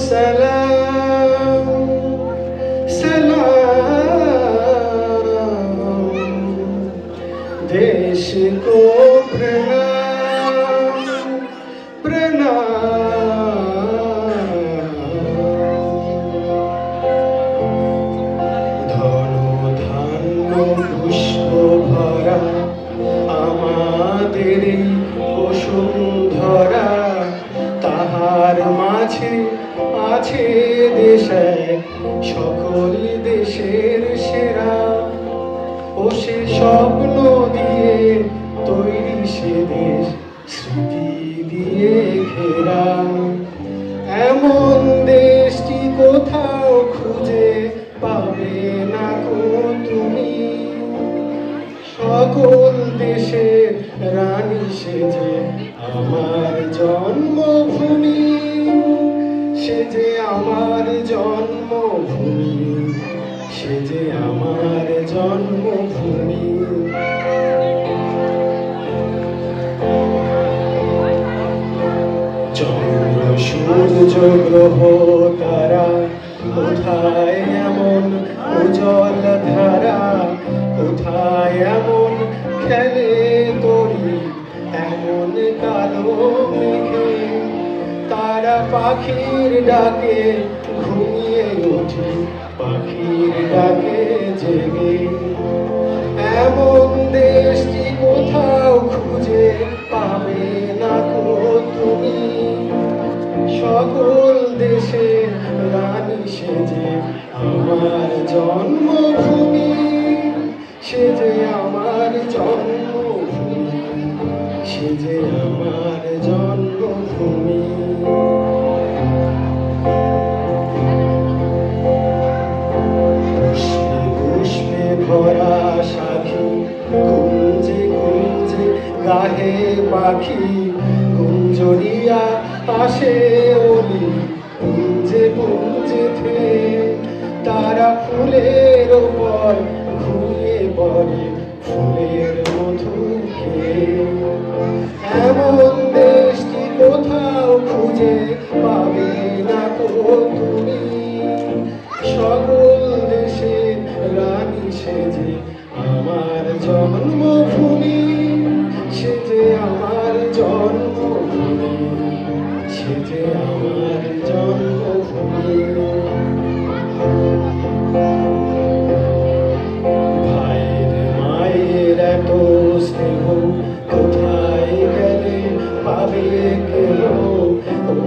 सलाम सलाम देश को प्रणाम प्रणाम धन धान्य पुष्प भरा আমাদের বসুন্ধরা তাহার মাঝে আছে দেশ এক সকল দেশের সেরা ও সে স্বপ্ন দিয়ে তৈরি সে দেশ স্মৃতি দিয়ে ঘেরা এমন দেশটি কোথাও খুঁজে পাবে না কো তুমি সকল দেশের রানী সেজে আমার জন্মভূমি সেজে আমার জন্মভূমি সেজে আমার জন্মভূমি চন্দ্র সূর্য গ্রহ তারা কোথায় এমন উজ্জ্বল ধারা কোথায় এমন খেলে তরি এমন কালো মেঘে তারা পাখির ডাকে ঘুমিয়ে উঠি পাখির ডাকে জেগে এমন দেশটি কোথাও খুঁজে পাবে না কো তুমি সকল দেশে রানী সেজে আমার জন্মভূমি সেজে আমার জন্মভূমি সেজে আমার জন্মভূমি পুষ্পে পুষ্পে ভরা সাখী কুঞ্জে কুঞ্জে গাহে পাখি কুঞ্জরিয়া আসে ওলি পুঞ্জে পুঞ্জে থে তারা ফুলের ওপর ঘুমিয়ে পড়ে ফুলের মধু খেয়ে এমন দেশটি কোথাও খুঁজে পাবে না কো তুমি সকল দেশে রানী সেজে আমার জন্মভূমি সেজে আমার জন্মভূমি সেজে আমার জন্মভূমি ভাইয়ের মায়ের এত স্নেহ কোথায় গেলে পাবে কেহ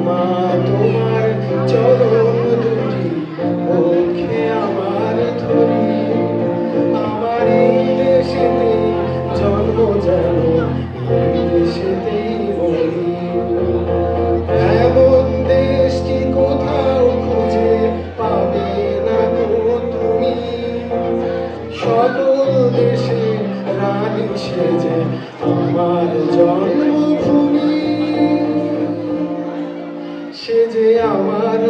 মা তোমার চরণ দুটি মুখে আমার ধরি আমার এই দেশেতে জন্ম যেন এই দেশেতেই মরি এমন দেশটি কোথাও খুঁজে পাবে না গো তুমি সকল দেশে রানী সেজে আমার জন্মভূমি সেজে আমার